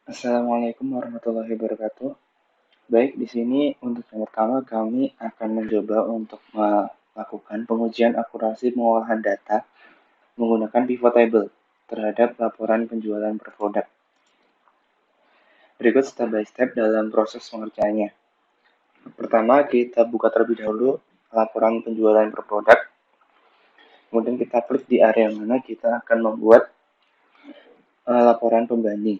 Assalamualaikum warahmatullahi wabarakatuh. Baik, di sini untuk yang pertama kami akan mencoba untuk melakukan pengujian akurasi pengolahan data menggunakan pivot table terhadap laporan penjualan per produk. Berikut step by step dalam proses pengerjaannya. Pertama, kita buka terlebih dahulu laporan penjualan per produk. Kemudian kita klik di area mana kita akan membuat laporan pembanding.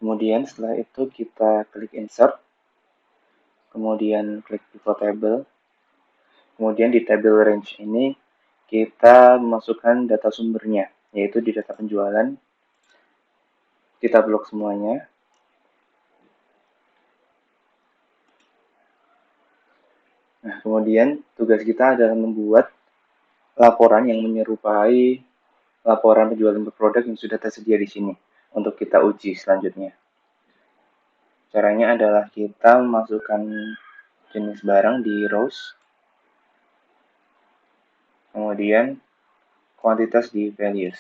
Kemudian setelah itu kita klik insert, kemudian klik pivot table. Kemudian di table range ini kita memasukkan data sumbernya, yaitu di data penjualan. Kita blok semuanya. Nah, kemudian tugas kita adalah membuat laporan yang menyerupai laporan penjualan produk yang sudah tersedia di sini untuk kita uji selanjutnya. Caranya adalah kita memasukkan jenis barang di rows, kemudian kuantitas di values.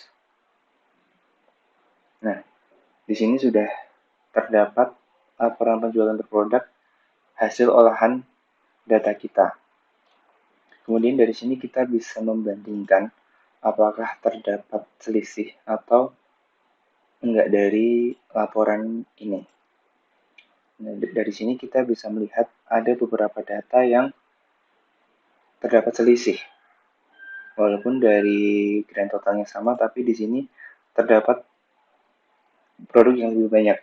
Nah, di sini sudah terdapat laporan penjualan produk hasil olahan data kita. Kemudian dari sini kita bisa membandingkan apakah terdapat selisih atau enggak dari laporan ini. Nah, dari sini kita bisa melihat ada beberapa data yang terdapat selisih. Walaupun dari grand totalnya sama, tapi di sini terdapat produk yang lebih banyak.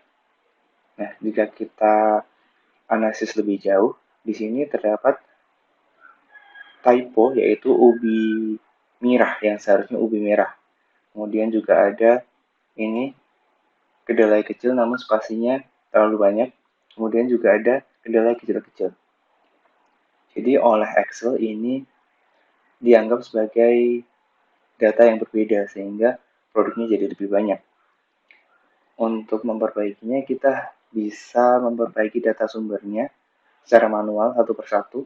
Nah, jika kita analisis lebih jauh, di sini terdapat typo yaitu ubi merah yang seharusnya ubi merah. Kemudian juga ada ini kedelai kecil namun spasinya terlalu banyak. Kemudian juga ada kedelai kecil-kecil. Jadi oleh Excel ini dianggap sebagai data yang berbeda sehingga produknya jadi lebih banyak. Untuk memperbaikinya kita bisa memperbaiki data sumbernya secara manual satu persatu.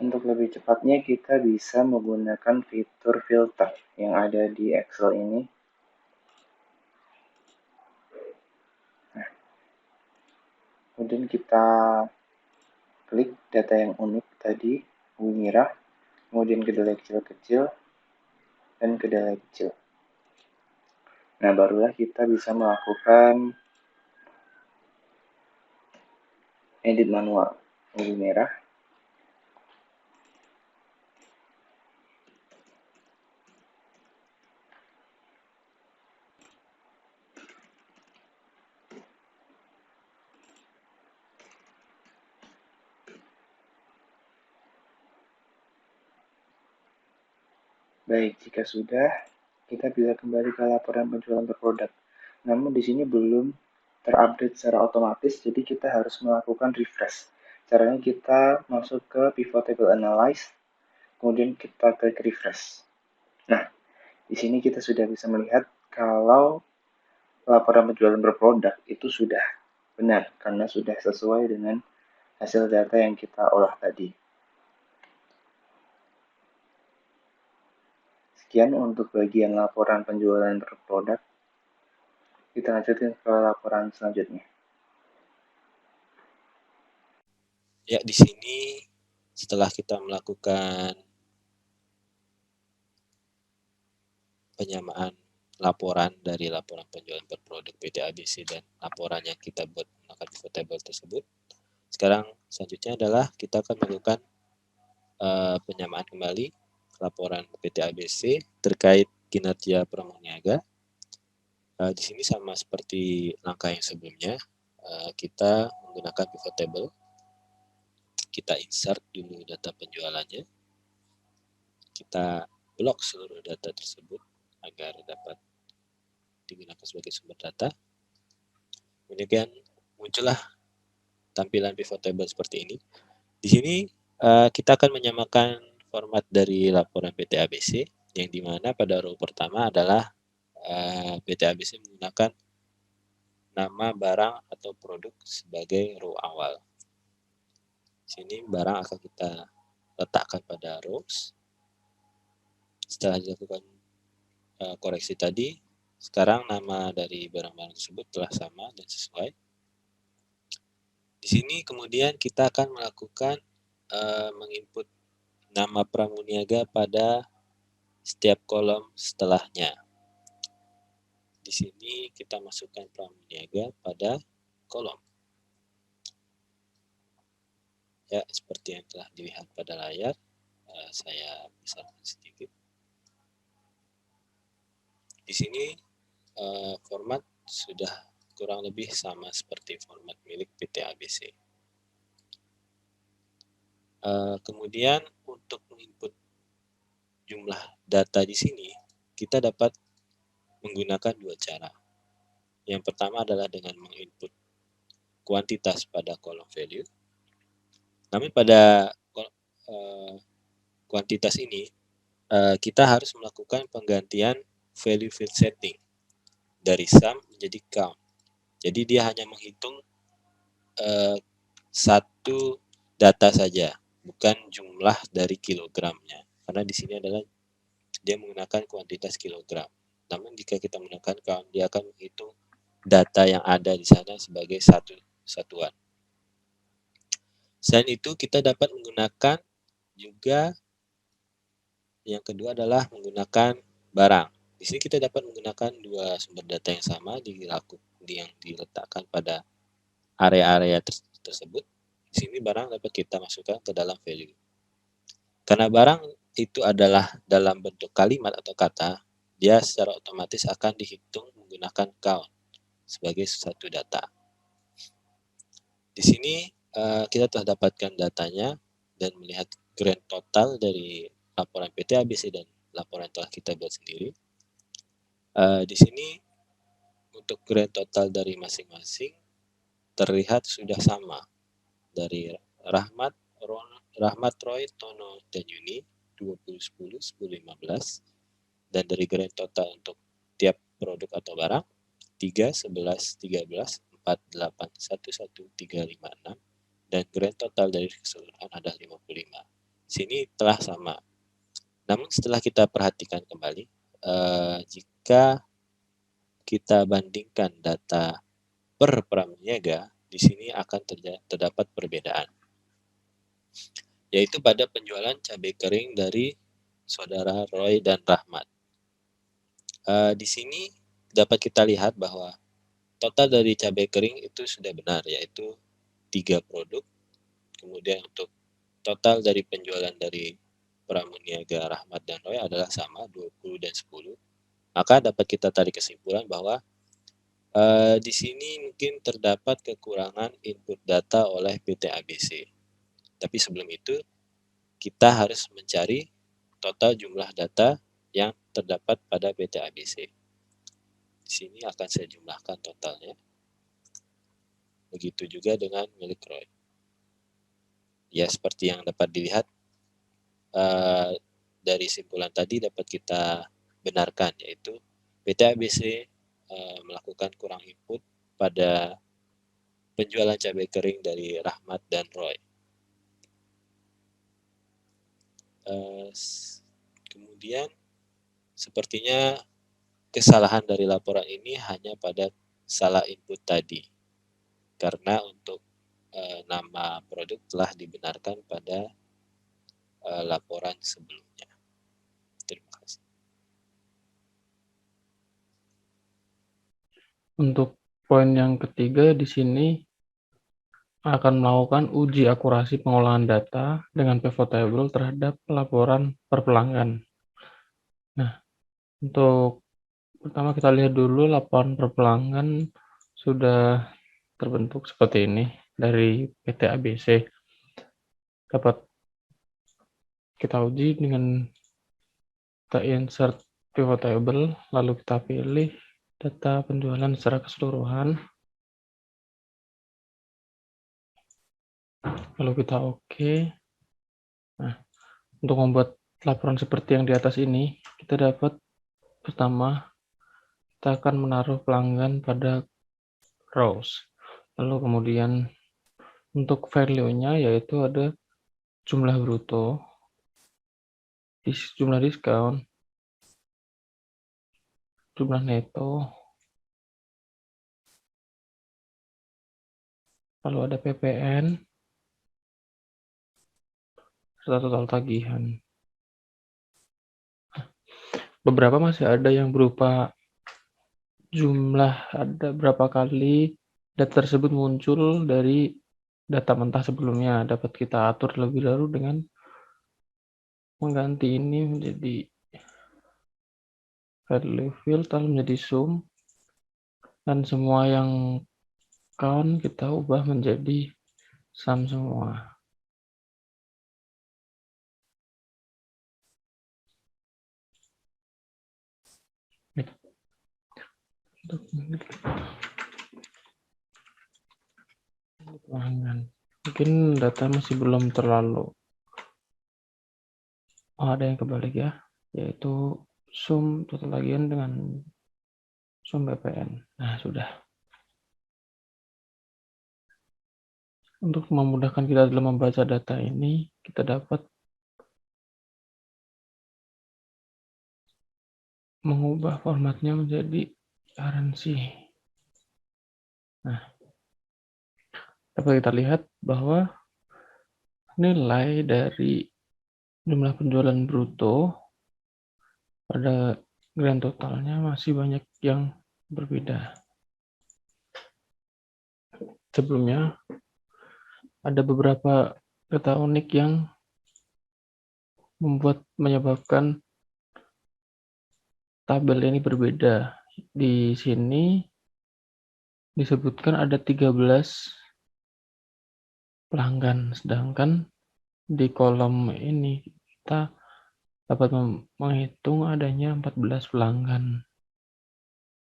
Untuk lebih cepatnya kita bisa menggunakan fitur filter yang ada di Excel ini. Nah, kemudian kita klik data yang unik tadi, ubi merah, kemudian kedelai kecil-kecil, dan kedelai kecil. Nah, barulah kita bisa melakukan edit manual ubi merah. Baik, jika sudah, kita bisa kembali ke laporan penjualan per produk. Namun di sini belum terupdate secara otomatis, jadi kita harus melakukan refresh. Caranya kita masuk ke pivot table analyze, kemudian kita klik refresh. Nah, di sini kita sudah bisa melihat kalau laporan penjualan per produk itu sudah benar karena sudah sesuai dengan hasil data yang kita olah tadi. Sekian untuk bagian laporan penjualan per produk. Kita lanjutin ke laporan selanjutnya. Ya, di sini setelah kita melakukan penyamaan laporan dari laporan penjualan per produk PT ABC dan laporan yang kita buat menggunakan pivot table tersebut, sekarang selanjutnya adalah kita akan melakukan penyamaan kembali laporan PT ABC terkait kinerja promo niaga. Di sini sama seperti langkah yang sebelumnya, kita menggunakan pivot table. Kita insert dulu data penjualannya. Kita blok seluruh data tersebut agar dapat digunakan sebagai sumber data. Kemudian muncullah tampilan pivot table seperti ini. Di sini kita akan menyamakan format dari laporan PT ABC, yang dimana pada row pertama adalah PT ABC menggunakan nama barang atau produk sebagai row awal. Sini barang akan kita letakkan pada rows. Setelah dilakukan koreksi tadi, Sekarang nama dari barang-barang tersebut telah sama dan sesuai. Di sini kemudian kita akan melakukan menginput nama pramuniaga pada setiap kolom setelahnya. Di sini kita masukkan pramuniaga pada kolom. Ya, seperti yang telah dilihat pada layar. Saya besarkan sedikit. Di sini format sudah kurang lebih sama seperti format milik PT ABC. Kemudian untuk menginput jumlah data di sini, kita dapat menggunakan dua cara. Yang pertama adalah dengan menginput kuantitas pada kolom value. Namun pada kuantitas ini, kita harus melakukan penggantian value field setting dari sum menjadi count. Jadi dia hanya menghitung satu data saja, bukan jumlah dari kilogramnya. Karena di sini adalah dia menggunakan kuantitas kilogram. Namun jika kita menggunakan count, dia akan menghitung data yang ada di sana sebagai satu satuan. Selain itu, kita dapat menggunakan juga yang kedua adalah menggunakan barang. Di sini kita dapat menggunakan dua sumber data yang sama yang diletakkan pada area-area tersebut. Di sini barang dapat kita masukkan ke dalam value. Karena barang itu adalah dalam bentuk kalimat atau kata, dia secara otomatis akan dihitung menggunakan count sebagai satu data. Di sini kita telah dapatkan datanya dan melihat grand total dari laporan PT ABC dan laporan telah kita buat sendiri. Di sini untuk grand total dari masing-masing terlihat sudah sama dari Rahmat, Roy, Tono, dan Yuni 2010, 1015, dan dari grand total untuk tiap produk atau barang 3, 11, 13, 4, 8, 1, 1, 3, 5, 6, dan grand total dari keseluruhan adalah 55. Sini telah sama. Namun setelah kita perhatikan kembali, jika kita bandingkan data per pramuniaga, di sini akan terdapat perbedaan, yaitu pada penjualan cabai kering dari saudara Roy dan Rahmat. Di sini dapat kita lihat bahwa total dari cabai kering itu sudah benar, yaitu 3 produk. Kemudian untuk total dari penjualan dari pramuniaga Rahmat dan Roy adalah sama, 20 dan 10. Maka dapat kita tarik kesimpulan bahwa di sini mungkin terdapat kekurangan input data oleh PT ABC. Tapi sebelum itu, kita harus mencari total jumlah data yang terdapat pada PT ABC. Di sini akan saya jumlahkan totalnya. Begitu juga dengan milik Roy. Ya, seperti yang dapat dilihat dari simpulan tadi dapat kita benarkan, yaitu PT ABC melakukan kurang input pada penjualan cabai kering dari Rahmat dan Roy. Kemudian sepertinya kesalahan dari laporan ini hanya pada salah input tadi, karena untuk nama produk telah dibenarkan pada laporan sebelumnya. Terima kasih. Untuk poin yang ketiga di sini akan melakukan uji akurasi pengolahan data dengan pivot table terhadap laporan per pelanggan. Nah, untuk pertama kita lihat dulu laporan per pelanggan sudah terbentuk seperti ini dari PT ABC. Dapat kita uji dengan kita insert pivot table, lalu kita pilih data penjualan secara keseluruhan. Lalu kita oke. Nah, untuk membuat laporan seperti yang di atas ini, kita dapat pertama, kita akan menaruh pelanggan pada rows. Lalu kemudian untuk value-nya yaitu ada jumlah bruto, jumlah diskon, jumlah neto, lalu ada PPN, serta total tagihan. Beberapa masih ada yang berupa jumlah, ada berapa kali data tersebut muncul dari data mentah sebelumnya, dapat kita atur lebih dahulu dengan mengganti ini menjadi value field lalu menjadi sum, dan semua yang count kita ubah menjadi sum semua. Mungkin data masih belum terlalu, ada yang kebalik ya, yaitu sum total tagihan dengan sum PPN. Nah, sudah. Untuk memudahkan kita dalam membaca data ini, kita dapat mengubah formatnya menjadi currency. Nah, dapat kita lihat bahwa nilai dari jumlah penjualan bruto pada grand totalnya masih banyak yang berbeda. Sebelumnya, ada beberapa data unik yang menyebabkan tabel ini berbeda. Di sini disebutkan ada 13 pelanggan, sedangkan di kolom ini kita dapat menghitung adanya 14 pelanggan.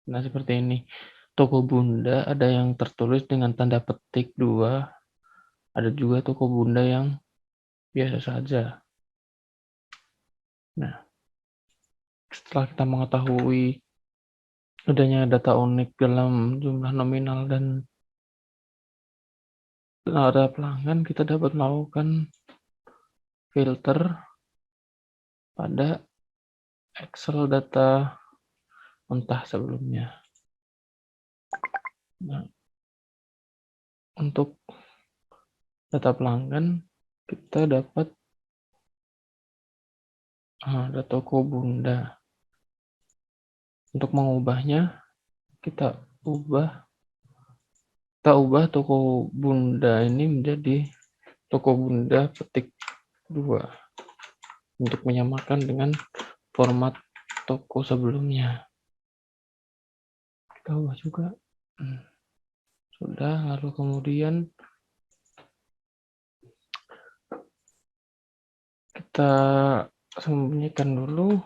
Nah, seperti ini. Toko Bunda ada yang tertulis dengan tanda petik 2, ada juga toko Bunda yang biasa saja. Nah, setelah kita mengetahui adanya data unik dalam jumlah nominal dan ada pelanggan, kita dapat melakukan filter pada Excel data mentah sebelumnya. Nah, untuk data pelanggan, kita dapat ada toko Bunda. Untuk mengubahnya, kita ubah toko Bunda ini menjadi toko Bunda petik 2 untuk menyamakan dengan format toko sebelumnya. Kita ubah juga. Sudah, lalu kemudian kita sembunyikan dulu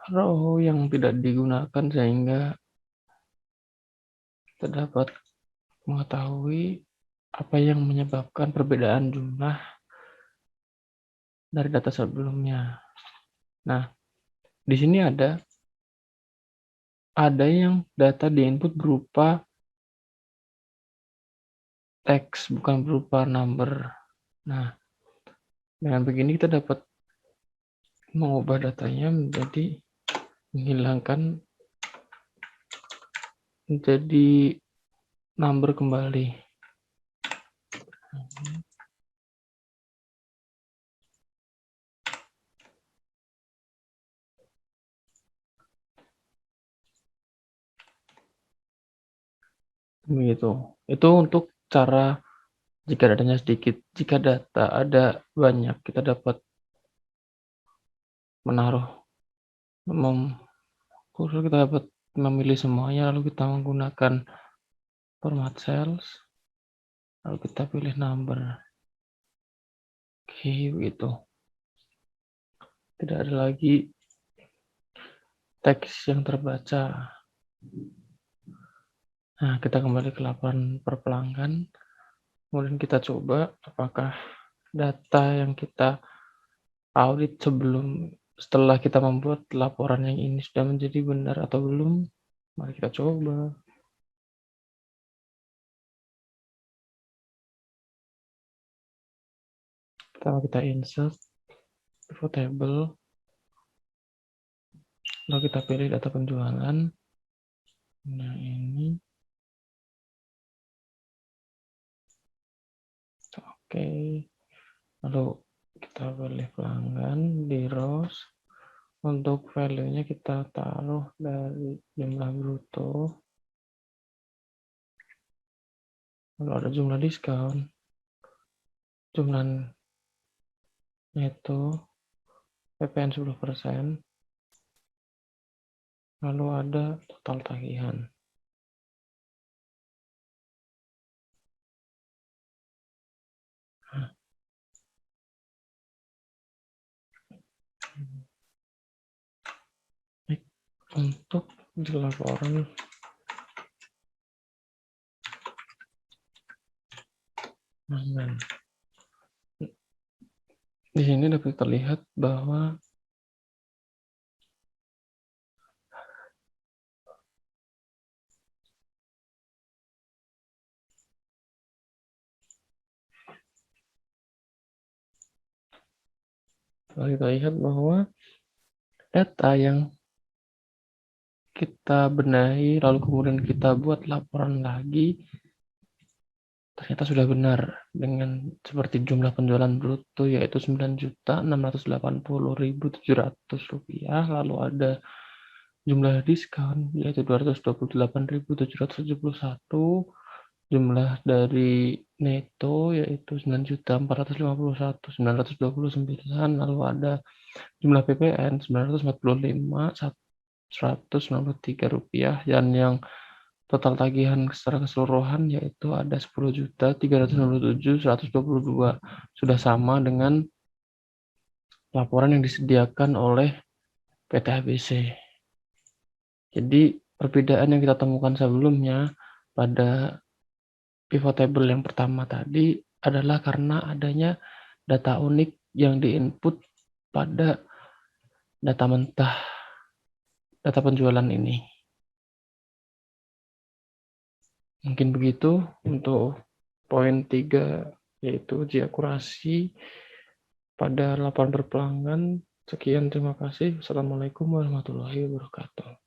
row yang tidak digunakan sehingga kita dapat mengetahui apa yang menyebabkan perbedaan jumlah dari data sebelumnya. Nah, di sini ada yang data di input berupa teks, bukan berupa number. Nah, dengan begini kita dapat mengubah datanya menjadi menghilangkan menjadi number kembali. Begitu. Itu untuk cara jika datanya sedikit. Jika data ada banyak, kita dapat kita dapat memilih semuanya, lalu kita menggunakan format cells, lalu kita pilih number. Oke, begitu. Tidak ada lagi teks yang terbaca. Nah, kita kembali ke laporan per pelanggan. Kemudian kita coba apakah data yang kita audit setelah kita membuat laporan yang ini sudah menjadi benar atau belum. Mari kita coba. Pertama kita insert pivot table. Lalu kita pilih data penjualan. Nah, ini. Oke. Lalu kita pilih pelanggan di rows. Untuk value-nya kita taruh dari jumlah bruto. Lalu ada jumlah diskon, jumlah neto, PPN 10%, lalu ada total tagihan. Baik, untuk di laporan pelanggan. Di sini dapat terlihat bahwa data yang kita benahi lalu kemudian kita buat laporan lagi ternyata sudah benar dengan seperti jumlah penjualan bruto yaitu 9.680.700 rupiah, lalu ada jumlah diskon yaitu 228.771, jumlah dari neto yaitu 9.451.929, lalu ada jumlah PPN 945.193 rupiah, dan yang total tagihan secara keseluruhan yaitu ada 10.367.122, sudah sama dengan laporan yang disediakan oleh PT ABC. Jadi perbedaan yang kita temukan sebelumnya pada pivot table yang pertama tadi adalah karena adanya data unik yang diinput pada data mentah data penjualan ini. Mungkin begitu untuk poin 3, yaitu uji akurasi pada laporan per pelanggan. Sekian, terima kasih. Assalamualaikum warahmatullahi wabarakatuh.